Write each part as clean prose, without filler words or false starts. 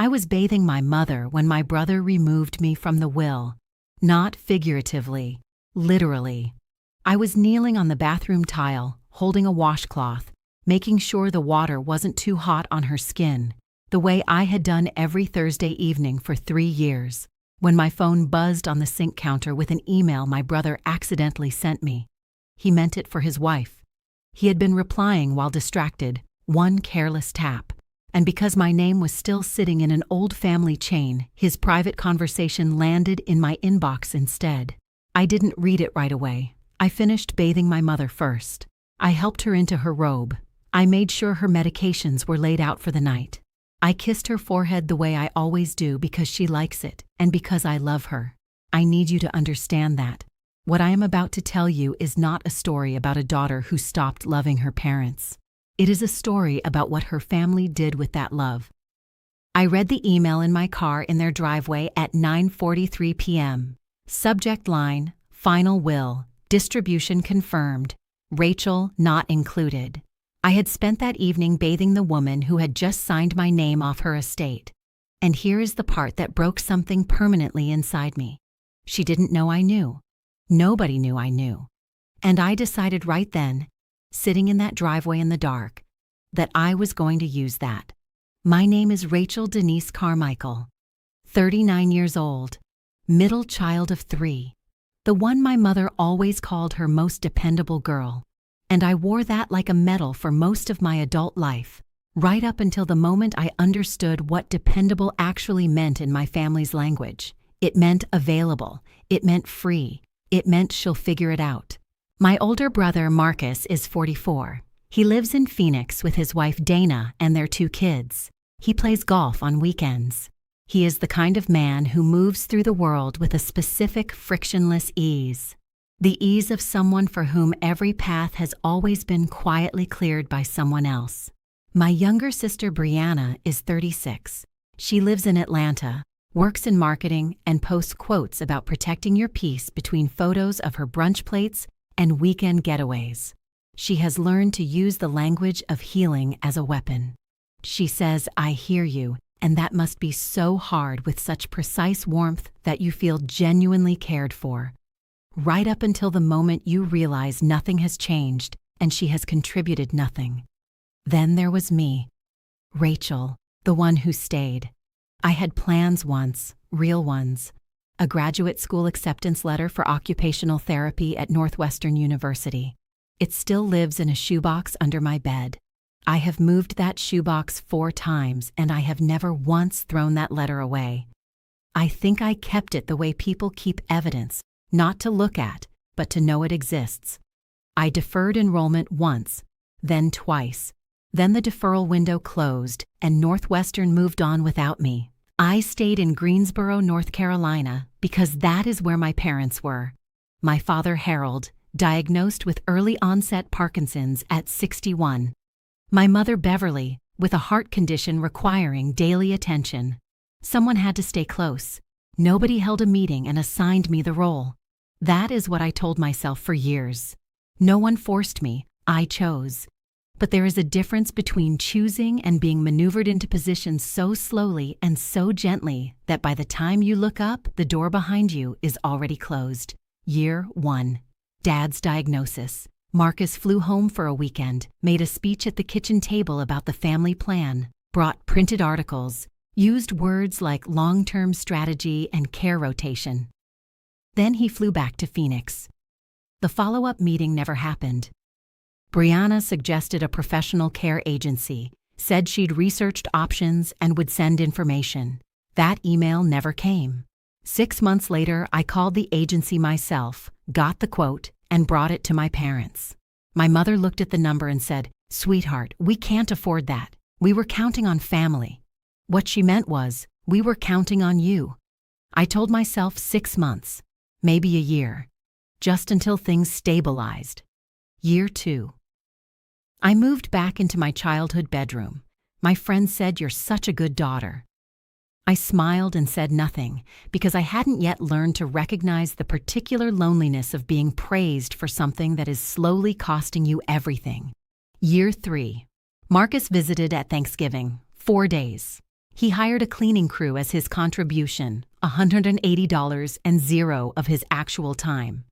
I was bathing my mother when my brother removed me from the will. Not figuratively, literally. I was kneeling on the bathroom tile, holding a washcloth, making sure the water wasn't too hot on her skin, the way I had done every Thursday evening for 3 years, when my phone buzzed on the sink counter with an email my brother accidentally sent me. He meant it for his wife. He had been replying while distracted, one careless tap. And because my name was still sitting in an old family chain, his private conversation landed in my inbox instead. I didn't read it right away. I finished bathing my mother first. I helped her into her robe. I made sure her medications were laid out for the night. I kissed her forehead the way I always do because she likes it and because I love her. I need you to understand that. What I am about to tell you is not a story about a daughter who stopped loving her parents. It is a story about what her family did with that love. I read the email in my car in their driveway at 9:43 p.m. Subject line, Final Will, Distribution Confirmed, Rachel not included. I had spent that evening bathing the woman who had just signed my name off her estate. And here is the part that broke something permanently inside me. She didn't know I knew. Nobody knew I knew. And I decided right then, sitting in that driveway in the dark, that I was going to use that. My name is Rachel Denise Carmichael, 39 years old, middle child of 3, the one my mother always called her most dependable girl. And I wore that like a medal for most of my adult life, right up until the moment I understood what dependable actually meant in my family's language. It meant available, it meant free, it meant she'll figure it out. My older brother, Marcus, is 44. He lives in Phoenix with his wife, Dana, and their 2 kids. He plays golf on weekends. He is the kind of man who moves through the world with a specific frictionless ease. The ease of someone for whom every path has always been quietly cleared by someone else. My younger sister, Brianna, is 36. She lives in Atlanta, works in marketing, and posts quotes about protecting your peace between photos of her brunch plates and weekend getaways. She has learned to use the language of healing as a weapon. She says, I hear you, and that must be so hard with such precise warmth that you feel genuinely cared for. Right up until the moment you realize nothing has changed and she has contributed nothing. Then there was me, Rachel, the one who stayed. I had plans once, real ones. A graduate school acceptance letter for occupational therapy at Northwestern University. It still lives in a shoebox under my bed. I have moved that shoebox 4 times and I have never once thrown that letter away. I think I kept it the way people keep evidence, not to look at, but to know it exists. I deferred enrollment once, then twice. Then the deferral window closed and Northwestern moved on without me. I stayed in Greensboro, North Carolina, because that is where my parents were. My father, Harold, diagnosed with early-onset Parkinson's at 61. My mother, Beverly, with a heart condition requiring daily attention. Someone had to stay close. Nobody held a meeting and assigned me the role. That is what I told myself for years. No one forced me, I chose. But there is a difference between choosing and being maneuvered into positions so slowly and so gently that by the time you look up, the door behind you is already closed. Year 1. Dad's diagnosis. Marcus flew home for a weekend, made a speech at the kitchen table about the family plan, brought printed articles, used words like long-term strategy and care rotation. Then he flew back to Phoenix. The follow-up meeting never happened. Brianna suggested a professional care agency, said she'd researched options and would send information. That email never came. 6 months later, I called the agency myself, got the quote, and brought it to my parents. My mother looked at the number and said, "Sweetheart, we can't afford that. We were counting on family." What she meant was, we were counting on you. I told myself 6 months, maybe a year, just until things stabilized. Year 2. I moved back into my childhood bedroom. My friend said, "You're such a good daughter." I smiled and said nothing because I hadn't yet learned to recognize the particular loneliness of being praised for something that is slowly costing you everything. Year 3. Marcus visited at Thanksgiving, 4 days. He hired a cleaning crew as his contribution, $180 and zero of his actual time.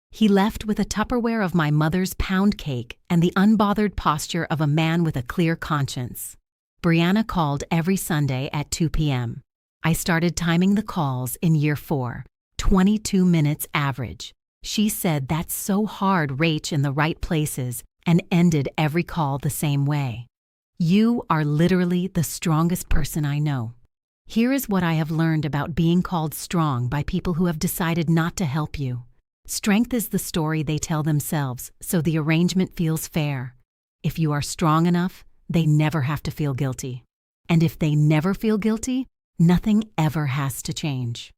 He left with a Tupperware of my mother's pound cake and the unbothered posture of a man with a clear conscience. Brianna called every Sunday at 2 p.m. I started timing the calls in year 4, 22 minutes average. She said, "That's so hard, Rach, in the right places," and ended every call the same way. "You are literally the strongest person I know." Here is what I have learned about being called strong by people who have decided not to help you. Strength is the story they tell themselves, so the arrangement feels fair. If you are strong enough, they never have to feel guilty. And if they never feel guilty, nothing ever has to change.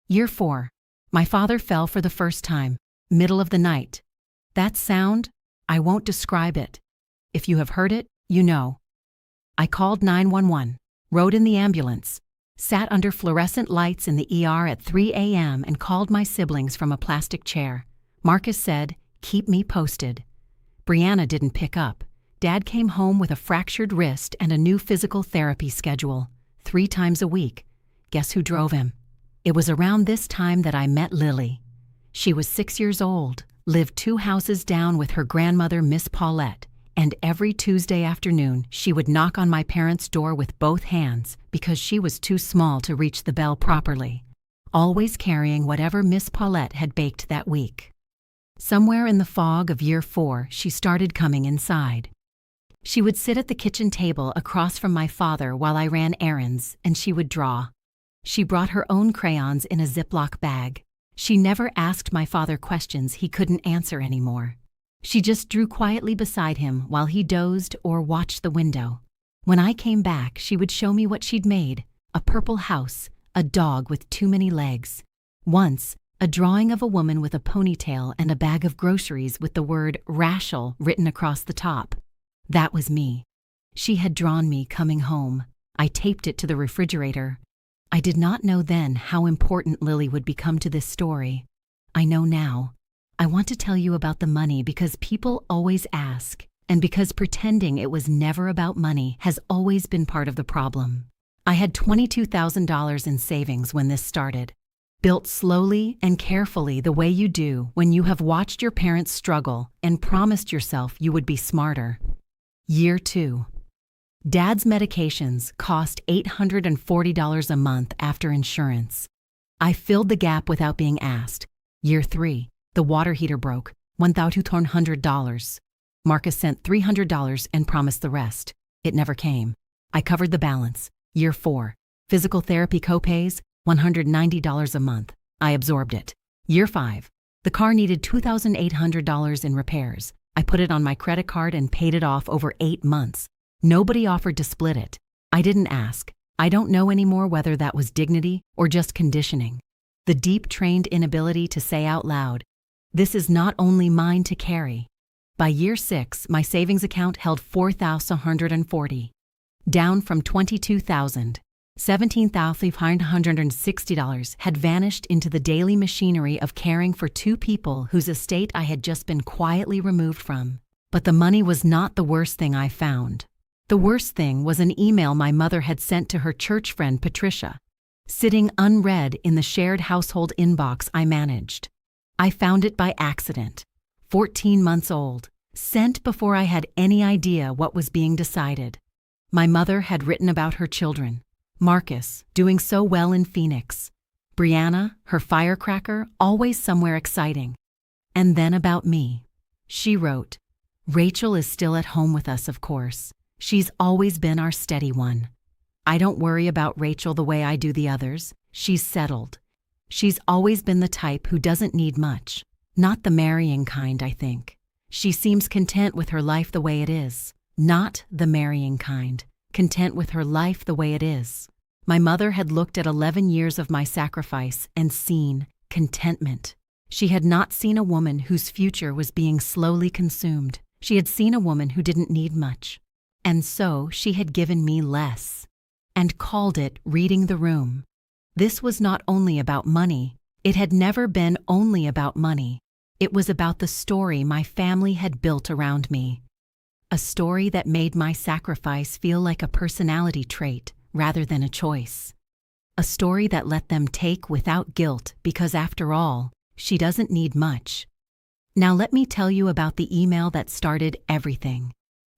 Year 4. My father fell for the first time, middle of the night. That sound, I won't describe it. If you have heard it, you know. I called 911, rode in the ambulance, sat under fluorescent lights in the ER at 3 a.m. and called my siblings from a plastic chair. Marcus said, "Keep me posted." Brianna didn't pick up. Dad came home with a fractured wrist and a new physical therapy schedule, 3 times a week. Guess who drove him? It was around this time that I met Lily. She was 6 years old, lived 2 houses down with her grandmother, Miss Paulette, and every Tuesday afternoon she would knock on my parents' door with both hands because she was too small to reach the bell properly, always carrying whatever Miss Paulette had baked that week. Somewhere in the fog of year 4, she started coming inside. She would sit at the kitchen table across from my father while I ran errands, and she would draw. She brought her own crayons in a Ziploc bag. She never asked my father questions he couldn't answer anymore. She just drew quietly beside him while he dozed or watched the window. When I came back, she would show me what she'd made: a purple house, a dog with too many legs. Once, a drawing of a woman with a ponytail and a bag of groceries with the word "Rachel" written across the top. That was me. She had drawn me coming home. I taped it to the refrigerator. I did not know then how important Lily would become to this story. I know now. I want to tell you about the money because people always ask, and because pretending it was never about money has always been part of the problem. I had $22,000 in savings when this started. Built slowly and carefully the way you do when you have watched your parents struggle and promised yourself you would be smarter. Year 2. Dad's medications cost $840 a month after insurance. I filled the gap without being asked. Year 3. The water heater broke, $1,200. Marcus sent $300 and promised the rest. It never came. I covered the balance. Year 4. Physical therapy copays, $190 a month. I absorbed it. Year 5. The car needed $2,800 in repairs. I put it on my credit card and paid it off over 8 months. Nobody offered to split it. I didn't ask. I don't know anymore whether that was dignity or just conditioning. The deep trained inability to say out loud, "This is not only mine to carry." By year 6, my savings account held $4,140, down from $22,000. $17,560 had vanished into the daily machinery of caring for 2 people whose estate I had just been quietly removed from. But the money was not the worst thing I found. The worst thing was an email my mother had sent to her church friend Patricia, sitting unread in the shared household inbox I managed. I found it by accident. 14 months old, sent before I had any idea what was being decided. My mother had written about her children. Marcus, doing so well in Phoenix. Brianna, her firecracker, always somewhere exciting. And then about me. She wrote, "Rachel is still at home with us, of course. She's always been our steady one. I don't worry about Rachel the way I do the others. She's settled. She's always been the type who doesn't need much. Not the marrying kind, I think. She seems content with her life the way it is. Not the marrying kind. Content with her life the way it is." My mother had looked at 11 years of my sacrifice and seen contentment. She had not seen a woman whose future was being slowly consumed. She had seen a woman who didn't need much. And so she had given me less, and called it reading the room. This was not only about money. It had never been only about money. It was about the story my family had built around me. A story that made my sacrifice feel like a personality trait rather than a choice. A story that let them take without guilt because, after all, she doesn't need much. Now let me tell you about the email that started everything.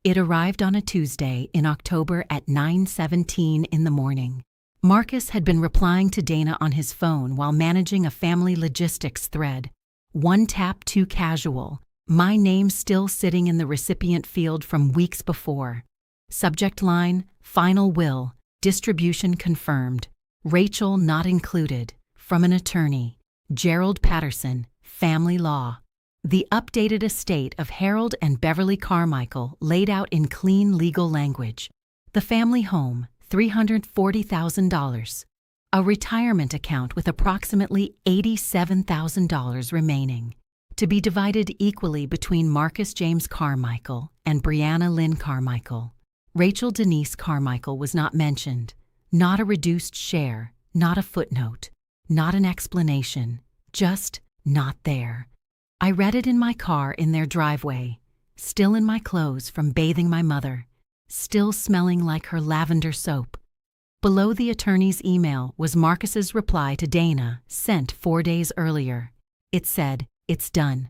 It arrived on a Tuesday in October at 9:17 in the morning. Marcus had been replying to Dana on his phone while managing a family logistics thread. One tap too casual. My name still sitting in the recipient field from weeks before. Subject line, final will, distribution confirmed. Rachel not included. From an attorney, Gerald Patterson, family law. The updated estate of Harold and Beverly Carmichael laid out in clean legal language. The family home, $340,000. A retirement account with approximately $87,000 remaining, to be divided equally between Marcus James Carmichael and Brianna Lynn Carmichael. Rachel Denise Carmichael was not mentioned. Not a reduced share, not a footnote, not an explanation, just not there. I read it in my car in their driveway, still in my clothes from bathing my mother, still smelling like her lavender soap. Below the attorney's email was Marcus's reply to Dana, sent 4 days earlier. It said, "It's done.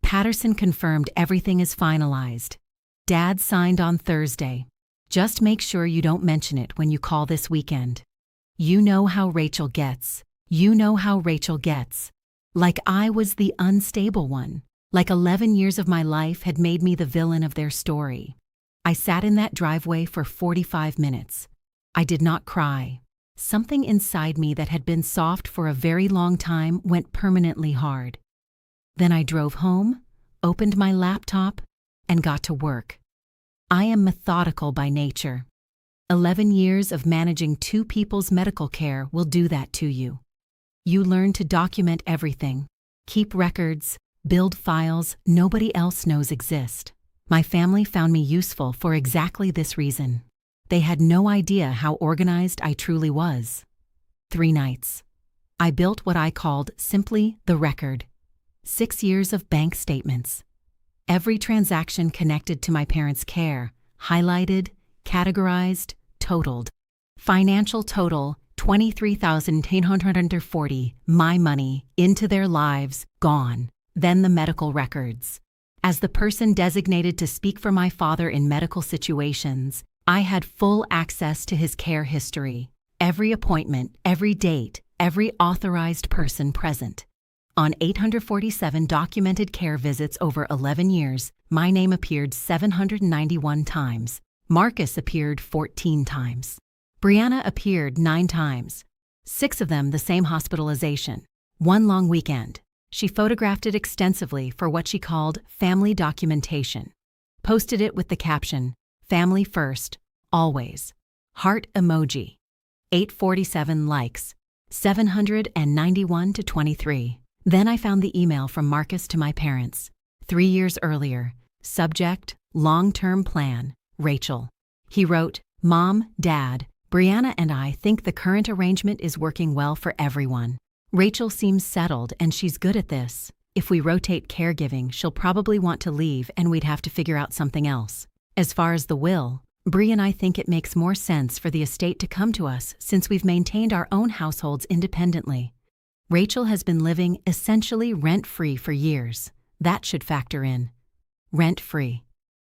Patterson confirmed everything is finalized. Dad signed on Thursday. Just make sure you don't mention it when you call this weekend. You know how Rachel gets. You know how Rachel gets. Like I was the unstable one. Like 11 years of my life had made me the villain of their story." I sat in that driveway for 45 minutes. I did not cry. Something inside me that had been soft for a very long time went permanently hard. Then I drove home, opened my laptop, and got to work. I am methodical by nature. 11 years of managing 2 people's medical care will do that to you. You learn to document everything, keep records, build files nobody else knows exist. My family found me useful for exactly this reason. They had no idea how organized I truly was. 3 nights. I built what I called simply the record. 6 years of bank statements. Every transaction connected to my parents' care, highlighted, categorized, totaled. Financial total, $23,840, my money, into their lives, gone. Then the medical records. As the person designated to speak for my father in medical situations, I had full access to his care history. Every appointment, every date, every authorized person present. On 847 documented care visits over 11 years, my name appeared 791 times. Marcus appeared 14 times. Brianna appeared 9 times. 6 of them the same hospitalization. 1 long weekend. She photographed it extensively for what she called family documentation. Posted it with the caption, "Family first, always." Heart emoji. 847 likes. 791 to 23. Then I found the email from Marcus to my parents. 3 years earlier. Subject, long-term plan, Rachel. He wrote, "Mom, Dad, Brianna and I think the current arrangement is working well for everyone. Rachel seems settled and she's good at this. If we rotate caregiving, she'll probably want to leave and we'd have to figure out something else. As far as the will, Bri and I think it makes more sense for the estate to come to us since we've maintained our own households independently. Rachel has been living essentially rent-free for years. That should factor in. Rent-free.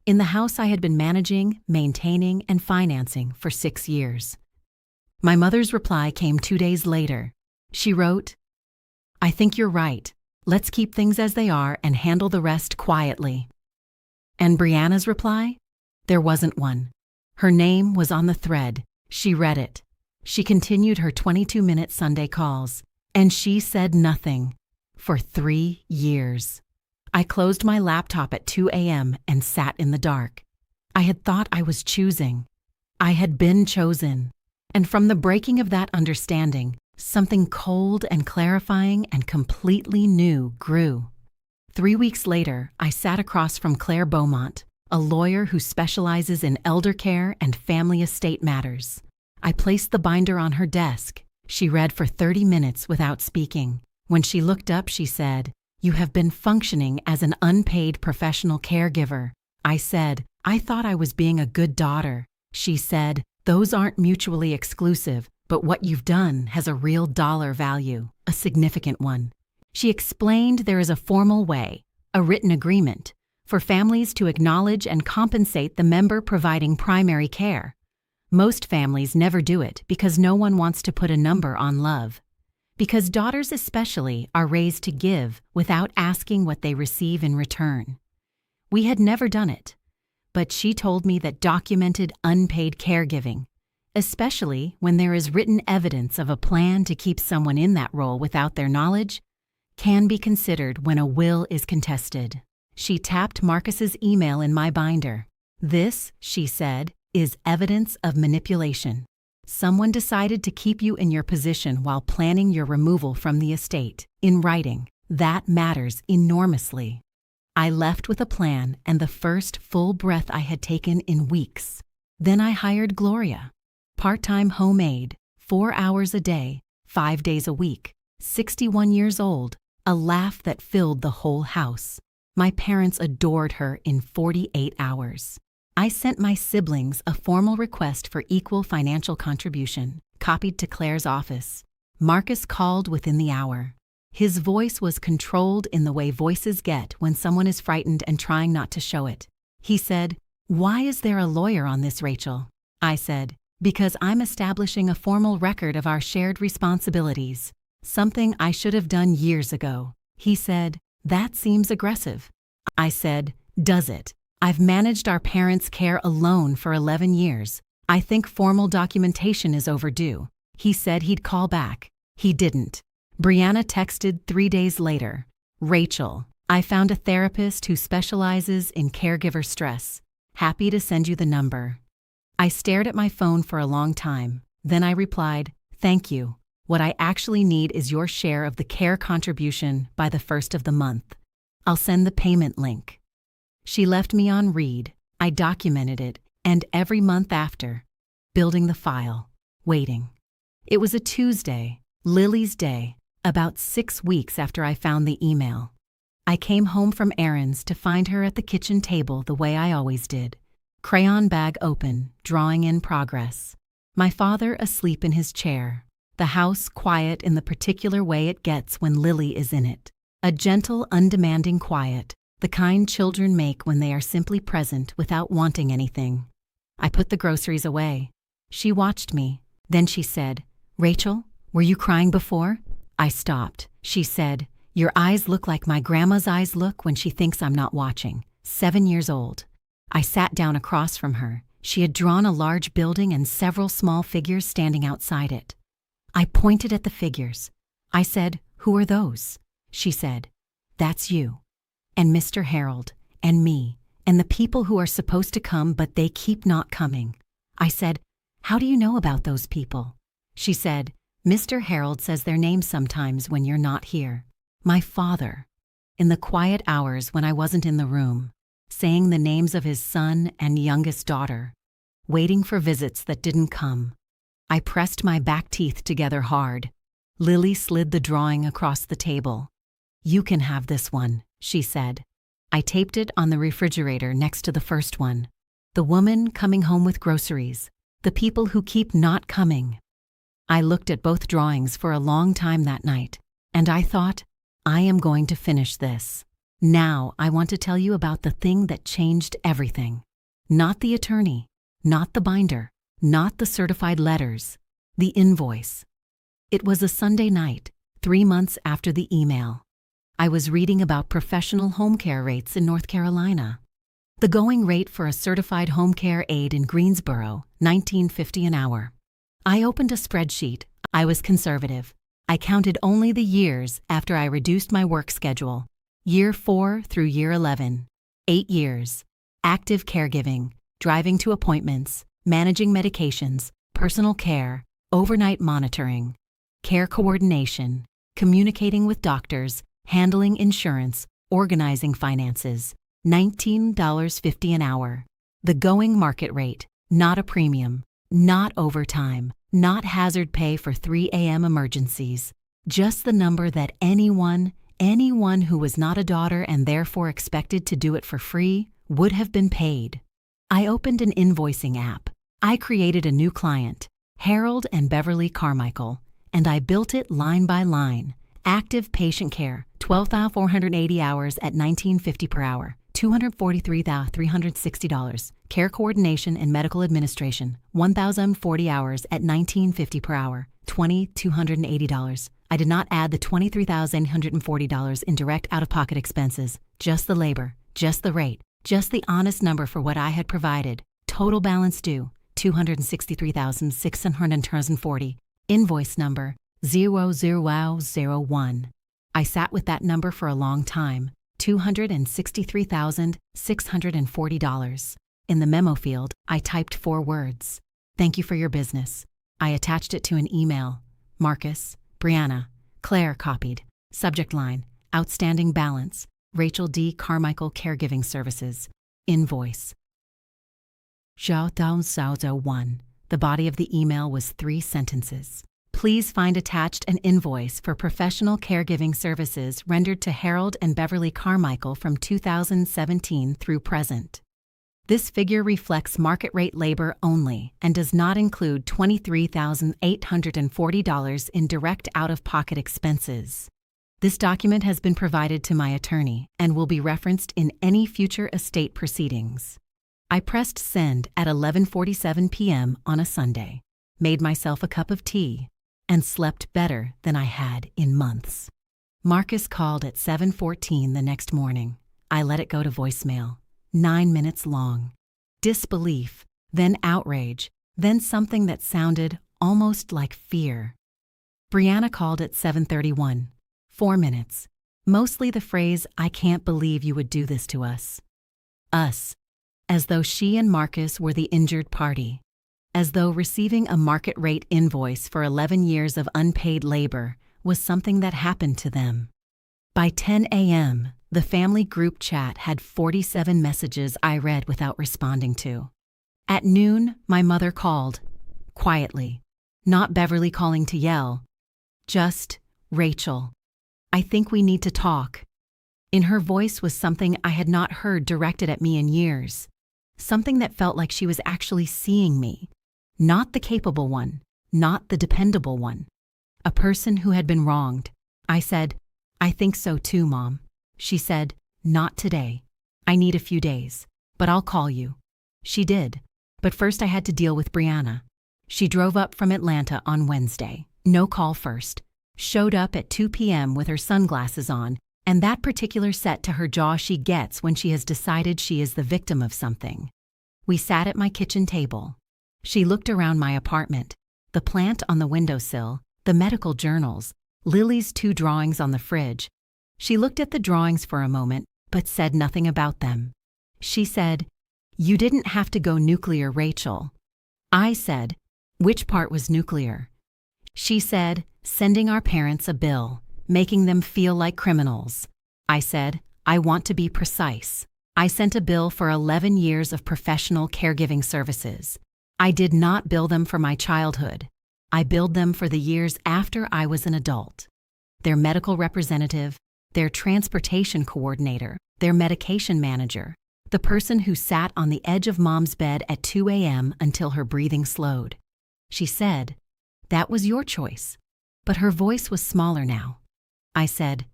In the house I had been managing, maintaining, and financing for 6 years. My mother's reply came 2 days later. She wrote, "I think you're right. Let's keep things as they are and handle the rest quietly." And Brianna's reply? There wasn't one. Her name was on the thread. She read it. She continued her 22-minute Sunday calls. And she said nothing. For 3 years. I closed my laptop at 2 a.m. and sat in the dark. I had thought I was choosing. I had been chosen. And from the breaking of that understanding, something cold and clarifying and completely new grew. 3 weeks later, I sat across from Claire Beaumont, a lawyer who specializes in elder care and family estate matters. I placed the binder on her desk. She read for 30 minutes without speaking. When she looked up, she said, "You have been functioning as an unpaid professional caregiver." I said, "I thought I was being a good daughter." She said, Those aren't mutually exclusive, but what you've done has a real dollar value, a significant one. She explained there is a formal way, a written agreement, for families to acknowledge and compensate the member providing primary care. Most families never do it because no one wants to put a number on love. Because daughters especially are raised to give without asking what they receive in return. We had never done it, but she told me that documented unpaid caregiving, especially when there is written evidence of a plan to keep someone in that role without their knowledge, can be considered when a will is contested. She tapped Marcus's email in my binder. This, she said, is evidence of manipulation. Someone decided to keep you in your position while planning your removal from the estate. In writing, that matters enormously. I left with a plan and the first full breath I had taken in weeks. Then I hired Gloria. Part-time home aide, 4 hours a day, 5 days a week, 61 years old, a laugh that filled the whole house. My parents adored her in 48 hours. I sent my siblings a formal request for equal financial contribution, copied to Claire's office. Marcus called within the hour. His voice was controlled in the way voices get when someone is frightened and trying not to show it. He said, "Why is there a lawyer on this, Rachel?" I said, "Because I'm establishing a formal record of our shared responsibilities, something I should have done years ago." He said, "That seems aggressive." I said, "Does it? I've managed our parents' care alone for 11 years. I think formal documentation is overdue." He said he'd call back. He didn't. Brianna texted 3 days later, "Rachel, I found a therapist who specializes in caregiver stress. Happy to send you the number." I stared at my phone for a long time. Then I replied, "Thank you. What I actually need is your share of the care contribution by the 1st of the month. I'll send the payment link." She left me on read. I documented it, and every month after, building the file, waiting. It was a Tuesday, Lily's day, about 6 weeks after I found the email. I came home from errands to find her at the kitchen table the way I always did. Crayon bag open, drawing in progress. My father asleep in his chair. The house quiet in the particular way it gets when Lily is in it. A gentle, undemanding quiet, the kind children make when they are simply present without wanting anything. I put the groceries away. She watched me. Then she said, "Rachel, were you crying before?" I stopped. She said, "Your eyes look like my grandma's eyes look when she thinks I'm not watching. 7 years old." I sat down across from her. She had drawn a large building and several small figures standing outside it. I pointed at the figures. I said, "Who are those?" She said, "That's you. And Mr. Harold, and me, and the people who are supposed to come but they keep not coming." I said, "How do you know about those people?" She said, "Mr. Harold says their names sometimes when you're not here." My father, in the quiet hours when I wasn't in the room, saying the names of his son and youngest daughter, waiting for visits that didn't come. I pressed my back teeth together hard. Lily slid the drawing across the table. "You can have this one," she said. I taped it on the refrigerator next to the first one. The woman coming home with groceries. The people who keep not coming. I looked at both drawings for a long time that night, and I thought, I am going to finish this. Now I want to tell you about the thing that changed everything. Not the attorney, not the binder, not the certified letters, the invoice. It was a Sunday night, 3 months after the email. I was reading about professional home care rates in North Carolina. The going rate for a certified home care aide in Greensboro, $19.50 an hour. I opened a spreadsheet. I was conservative. I counted only the years after I reduced my work schedule. Year 4 through year 11. 8 years. Active caregiving, driving to appointments, managing medications, personal care, overnight monitoring, care coordination, communicating with doctors, handling insurance, organizing finances. $19.50 an hour. The going market rate, not a premium, not overtime, not hazard pay for 3 a.m. emergencies. Just the number that anyone who was not a daughter and therefore expected to do it for free would have been paid. I opened an invoicing app. I created a new client, Harold and Beverly Carmichael, and I built it line by line. Active patient care, 12,480 hours at $19.50 per hour, $243,360. Care coordination and medical administration, 1,040 hours at $19.50 per hour, $2,280. I did not add the $23,840 in direct out-of-pocket expenses, just the labor, just the rate, just the honest number for what I had provided. Total balance due, $263,640. Invoice number, 0001. I sat with that number for a long time, $263,640. In the memo field, I typed 4 words. Thank you for your business. I attached it to an email. Marcus, Brianna, Claire copied. Subject line, outstanding balance, Rachel D. Carmichael Caregiving Services. Invoice. Zhao Down Sao 1. The body of the email was 3 sentences. Please find attached an invoice for professional caregiving services rendered to Harold and Beverly Carmichael from 2017 through present. This figure reflects market rate labor only and does not include $23,840 in direct out-of-pocket expenses. This document has been provided to my attorney and will be referenced in any future estate proceedings. I pressed send at 11:47 p.m. on a Sunday, made myself a cup of tea, and slept better than I had in months. Marcus called at 7:14 the next morning. I let it go to voicemail. 9 minutes long. Disbelief, then outrage, then something that sounded almost like fear. Brianna called at 7:31. 4 minutes. Mostly the phrase, "I can't believe you would do this to us." Us. As though she and Marcus were the injured party. As though receiving a market rate invoice for 11 years of unpaid labor was something that happened to them. By 10 a.m., the family group chat had 47 messages I read without responding to. At noon, my mother called, quietly, not Beverly calling to yell, just, "Rachel, I think we need to talk." In her voice was something I had not heard directed at me in years, something that felt like she was actually seeing me, not the capable one, not the dependable one, a person who had been wronged. I said, "I think so too, Mom." She said, "Not today. I need a few days, but I'll call you." She did, but first I had to deal with Brianna. She drove up from Atlanta on Wednesday. No call first. Showed up at 2 p.m. with her sunglasses on, and that particular set to her jaw she gets when she has decided she is the victim of something. We sat at my kitchen table. She looked around my apartment, the plant on the windowsill, the medical journals, Lily's 2 drawings on the fridge. She looked at the drawings for a moment, but said nothing about them. She said, "You didn't have to go nuclear, Rachel." I said, "Which part was nuclear?" She said, "Sending our parents a bill, making them feel like criminals." I said, "I want to be precise. I sent a bill for 11 years of professional caregiving services. I did not bill them for my childhood. I billed them for the years after I was an adult. Their medical representative, their transportation coordinator, their medication manager, the person who sat on the edge of Mom's bed at 2 a.m. until her breathing slowed." She said, "That was your choice." But her voice was smaller now. I said,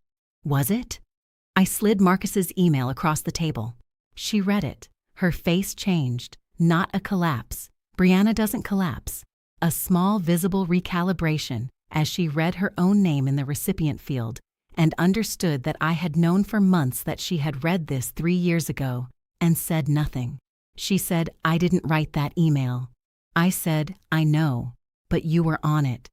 "Was it?" I slid Marcus's email across the table. She read it. Her face changed. Not a collapse. Brianna doesn't collapse. A small visible recalibration as she read her own name in the recipient field and understood that I had known for months that she had read this 3 years ago and said nothing. She said, "I didn't write that email." I said, "I know, but you were on it.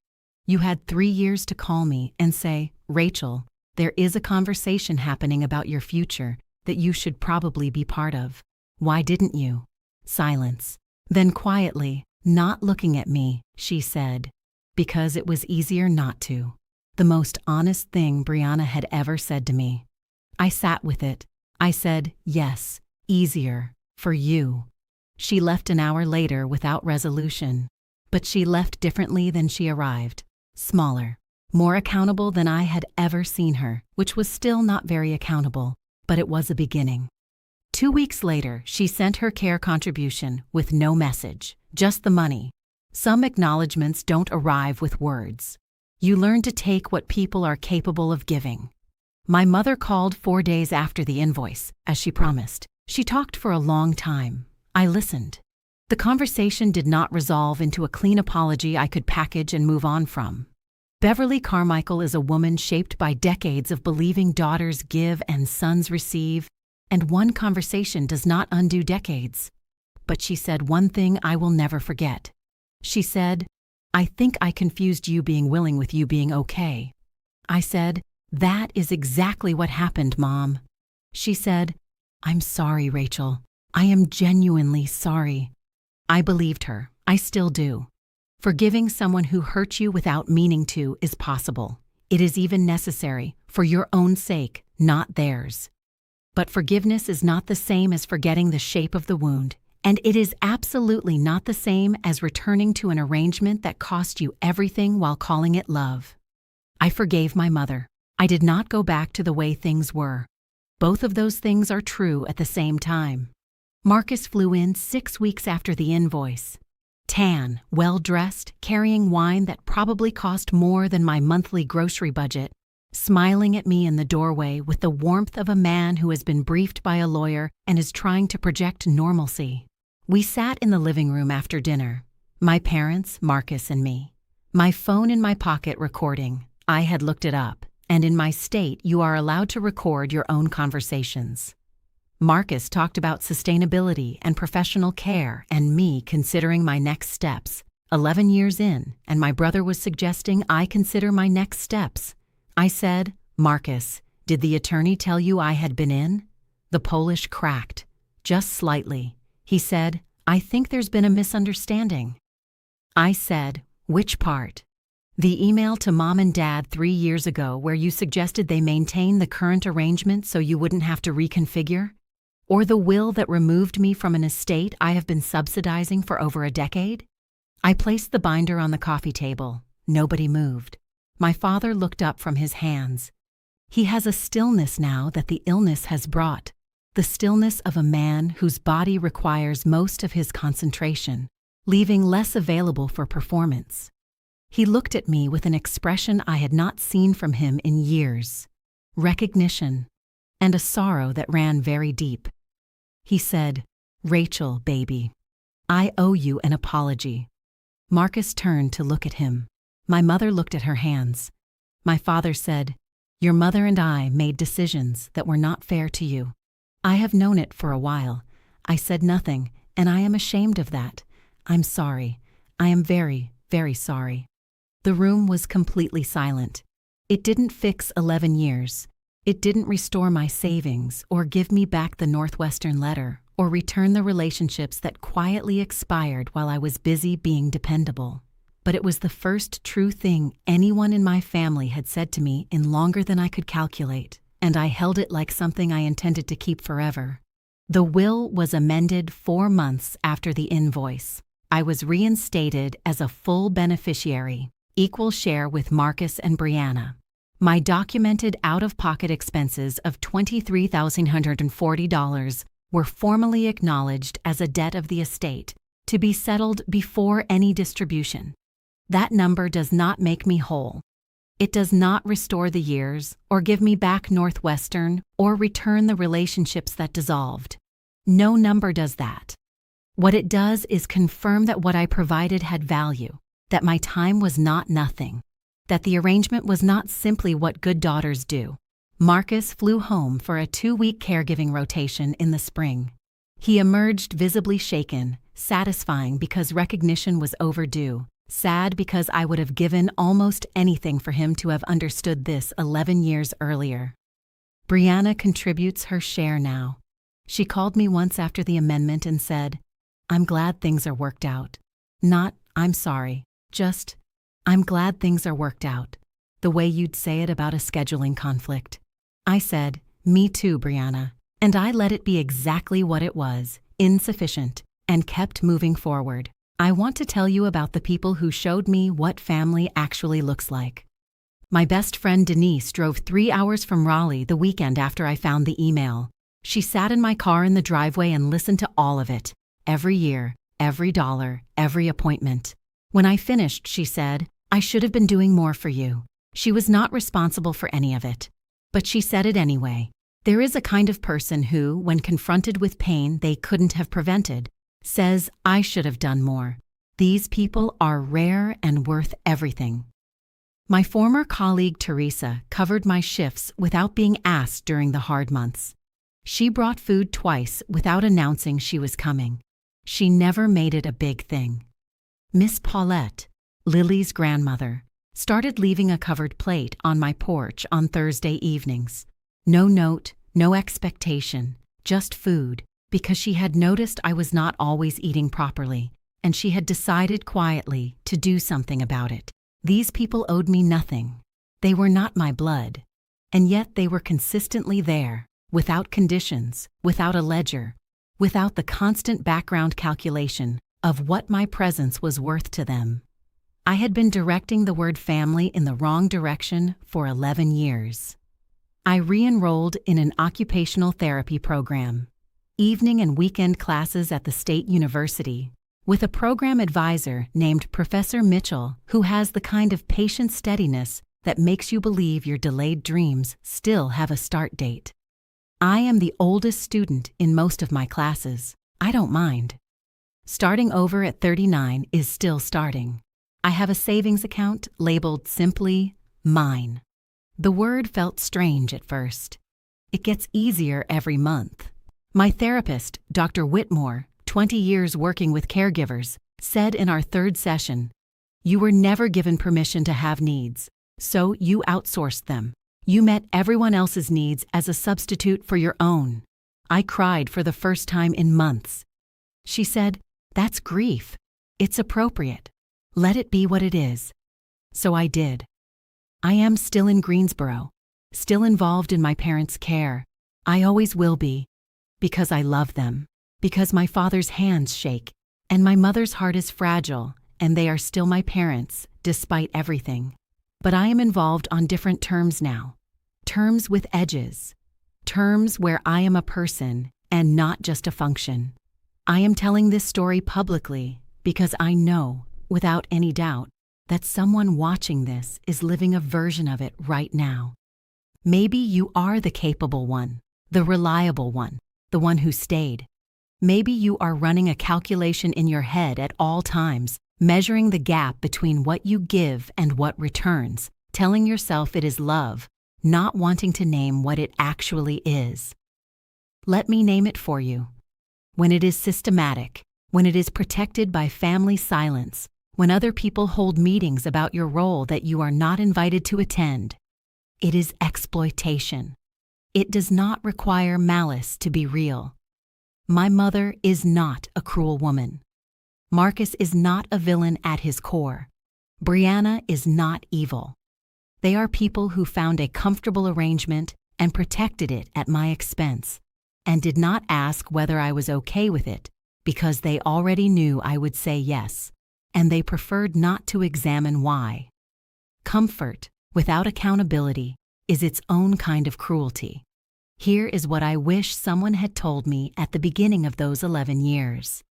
You had 3 years to call me and say, 'Rachel, there is a conversation happening about your future that you should probably be part of.' Why didn't you?" Silence. Then quietly, not looking at me, she said, "Because it was easier not to." The most honest thing Brianna had ever said to me. I sat with it. I said, "Yes, easier, for you." She left an hour later without resolution. But she left differently than she arrived. Smaller. More accountable than I had ever seen her, which was still not very accountable, but it was a beginning. 2 weeks later, she sent her care contribution with no message, just the money. Some acknowledgments don't arrive with words. You learn to take what people are capable of giving. My mother called 4 days after the invoice, as she promised. She talked for a long time. I listened. The conversation did not resolve into a clean apology I could package and move on from. Beverly Carmichael is a woman shaped by decades of believing daughters give and sons receive, and one conversation does not undo decades. But she said one thing I will never forget. She said, "I think I confused you being willing with you being okay." I said, "That is exactly what happened, Mom." She said, "I'm sorry, Rachel. I am genuinely sorry." I believed her. I still do. Forgiving someone who hurt you without meaning to is possible. It is even necessary, for your own sake, not theirs. But forgiveness is not the same as forgetting the shape of the wound, and it is absolutely not the same as returning to an arrangement that cost you everything while calling it love. I forgave my mother. I did not go back to the way things were. Both of those things are true at the same time. Marcus flew in 6 weeks after the invoice. Tan, well-dressed, carrying wine that probably cost more than my monthly grocery budget, smiling at me in the doorway with the warmth of a man who has been briefed by a lawyer and is trying to project normalcy. We sat in the living room after dinner, my parents, Marcus, and me. My phone in my pocket recording. I had looked it up, and in my state you are allowed to record your own conversations. Marcus talked about sustainability and professional care and me considering my next steps, 11 years in, and my brother was suggesting I consider my next steps. I said, "Marcus, did the attorney tell you I had been in?" The Polish cracked, just slightly. He said, "I think there's been a misunderstanding." I said, "Which part?" "The email to Mom and Dad 3 years ago where you suggested they maintain the current arrangement so you wouldn't have to reconfigure? Or the will that removed me from an estate I have been subsidizing for over a decade?" I placed the binder on the coffee table. Nobody moved. My father looked up from his hands. He has a stillness now that the illness has brought, the stillness of a man whose body requires most of his concentration, leaving less available for performance. He looked at me with an expression I had not seen from him in years, recognition, and a sorrow that ran very deep. He said, "Rachel, baby, I owe you an apology." Marcus turned to look at him. My mother looked at her hands. My father said, "Your mother and I made decisions that were not fair to you. I have known it for a while. I said nothing, and I am ashamed of that. I'm sorry. I am very, very sorry." The room was completely silent. It didn't fix 11 years. It didn't restore my savings or give me back the Northwestern letter or return the relationships that quietly expired while I was busy being dependable. But it was the first true thing anyone in my family had said to me in longer than I could calculate, and I held it like something I intended to keep forever. The will was amended 4 months after the invoice. I was reinstated as a full beneficiary, equal share with Marcus and Brianna. My documented out-of-pocket expenses of $23,140 were formally acknowledged as a debt of the estate, to be settled before any distribution. That number does not make me whole. It does not restore the years, or give me back Northwestern, or return the relationships that dissolved. No number does that. What it does is confirm that what I provided had value, that my time was not nothing, that the arrangement was not simply what good daughters do. Marcus flew home for a 2-week caregiving rotation in the spring. He emerged visibly shaken, satisfying because recognition was overdue, sad because I would have given almost anything for him to have understood this 11 years earlier. Brianna contributes her share now. She called me once after the amendment and said, "I'm glad things are worked out." Not, "I'm sorry," just, "I'm glad things are worked out," the way you'd say it about a scheduling conflict. I said, "Me too, Brianna," and I let it be exactly what it was, insufficient, and kept moving forward. I want to tell you about the people who showed me what family actually looks like. My best friend Denise drove 3 hours from Raleigh the weekend after I found the email. She sat in my car in the driveway and listened to all of it, every year, every dollar, every appointment. When I finished, she said, "I should have been doing more for you." She was not responsible for any of it. But she said it anyway. There is a kind of person who, when confronted with pain they couldn't have prevented, says, "I should have done more." These people are rare and worth everything. My former colleague Teresa covered my shifts without being asked during the hard months. She brought food twice without announcing she was coming. She never made it a big thing. Miss Paulette, Lily's grandmother, started leaving a covered plate on my porch on Thursday evenings. No note, no expectation, just food, because she had noticed I was not always eating properly, and she had decided quietly to do something about it. These people owed me nothing. They were not my blood, and yet they were consistently there, without conditions, without a ledger, without the constant background calculation of what my presence was worth to them. I had been directing the word family in the wrong direction for 11 years. I re-enrolled in an occupational therapy program, evening and weekend classes at the State University, with a program advisor named Professor Mitchell, who has the kind of patient steadiness that makes you believe your delayed dreams still have a start date. I am the oldest student in most of my classes. I don't mind. Starting over at 39 is still starting. I have a savings account labeled simply mine. The word felt strange at first. It gets easier every month. My therapist, Dr. Whitmore, 20 years working with caregivers, said in our third session, "You were never given permission to have needs, so you outsourced them. You met everyone else's needs as a substitute for your own." I cried for the first time in months. She said, "That's grief. It's appropriate. Let it be what it is." So I did. I am still in Greensboro, still involved in my parents' care. I always will be, because I love them, because my father's hands shake, and my mother's heart is fragile, and they are still my parents, despite everything. But I am involved on different terms now. Terms with edges. Terms where I am a person and not just a function. I am telling this story publicly because I know, without any doubt, that someone watching this is living a version of it right now. Maybe you are the capable one, the reliable one, the one who stayed. Maybe you are running a calculation in your head at all times, measuring the gap between what you give and what returns, telling yourself it is love, not wanting to name what it actually is. Let me name it for you. When it is systematic, when it is protected by family silence, when other people hold meetings about your role that you are not invited to attend, it is exploitation. It does not require malice to be real. My mother is not a cruel woman. Marcus is not a villain at his core. Brianna is not evil. They are people who found a comfortable arrangement and protected it at my expense, and did not ask whether I was okay with it, because they already knew I would say yes, and they preferred not to examine why. Comfort, without accountability, is its own kind of cruelty. Here is what I wish someone had told me at the beginning of those 11 years.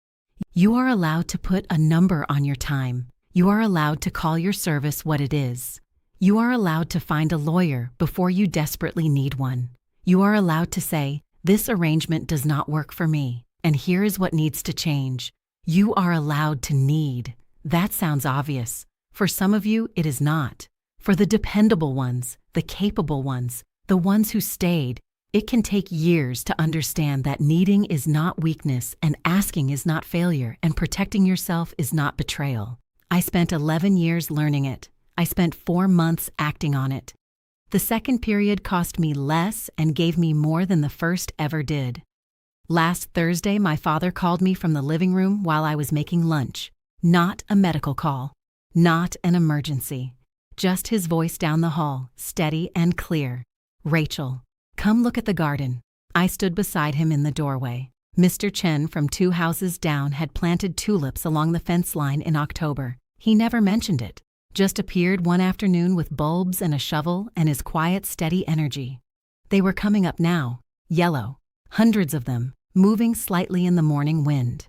You are allowed to put a number on your time. You are allowed to call your service what it is. You are allowed to find a lawyer before you desperately need one. You are allowed to say, "This arrangement does not work for me, and here is what needs to change." You are allowed to need. That sounds obvious. For some of you, it is not. For the dependable ones, the capable ones, the ones who stayed, it can take years to understand that needing is not weakness and asking is not failure and protecting yourself is not betrayal. I spent 11 years learning it. I spent 4 months acting on it. The second period cost me less and gave me more than the first ever did. Last Thursday, my father called me from the living room while I was making lunch. Not a medical call, not an emergency. Just his voice down the hall, steady and clear. "Rachel, come look at the garden." I stood beside him in the doorway. Mr. Chen from 2 houses down had planted tulips along the fence line in October. He never mentioned it, just appeared one afternoon with bulbs and a shovel and his quiet, steady energy. They were coming up now, yellow, hundreds of them, moving slightly in the morning wind.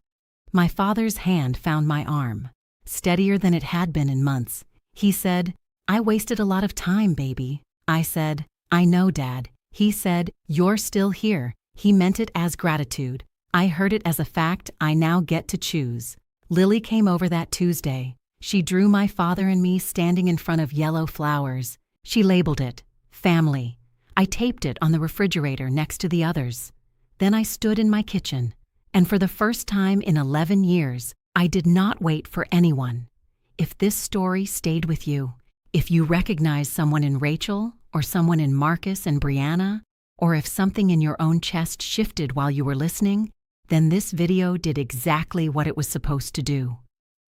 My father's hand found my arm, steadier than it had been in months. He said, "I wasted a lot of time, baby." I said, "I know, Dad." He said, "You're still here." He meant it as gratitude. I heard it as a fact I now get to choose. Lily came over that Tuesday. She drew my father and me standing in front of yellow flowers. She labeled it, family. I taped it on the refrigerator next to the others. Then I stood in my kitchen, and for the first time in 11 years, I did not wait for anyone. If this story stayed with you, if you recognize someone in Rachel, or someone in Marcus and Brianna, or if something in your own chest shifted while you were listening, then this video did exactly what it was supposed to do.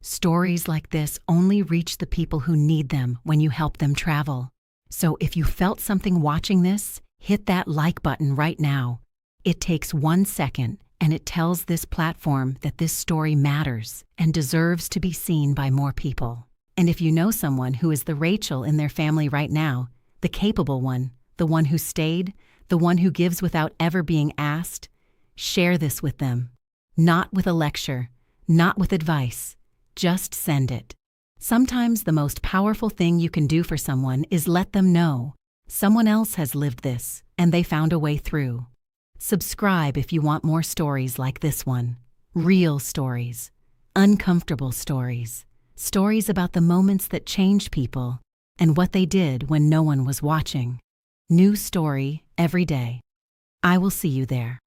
Stories like this only reach the people who need them when you help them travel. So if you felt something watching this, hit that like button right now. It takes 1 second, and it tells this platform that this story matters and deserves to be seen by more people. And if you know someone who is the Rachel in their family right now, the capable one, the one who stayed, the one who gives without ever being asked, share this with them. Not with a lecture, not with advice, just send it. Sometimes the most powerful thing you can do for someone is let them know someone else has lived this and they found a way through. Subscribe if you want more stories like this one. Real stories, uncomfortable stories, stories about the moments that changed people and what they did when no one was watching. New story every day. I will see you there.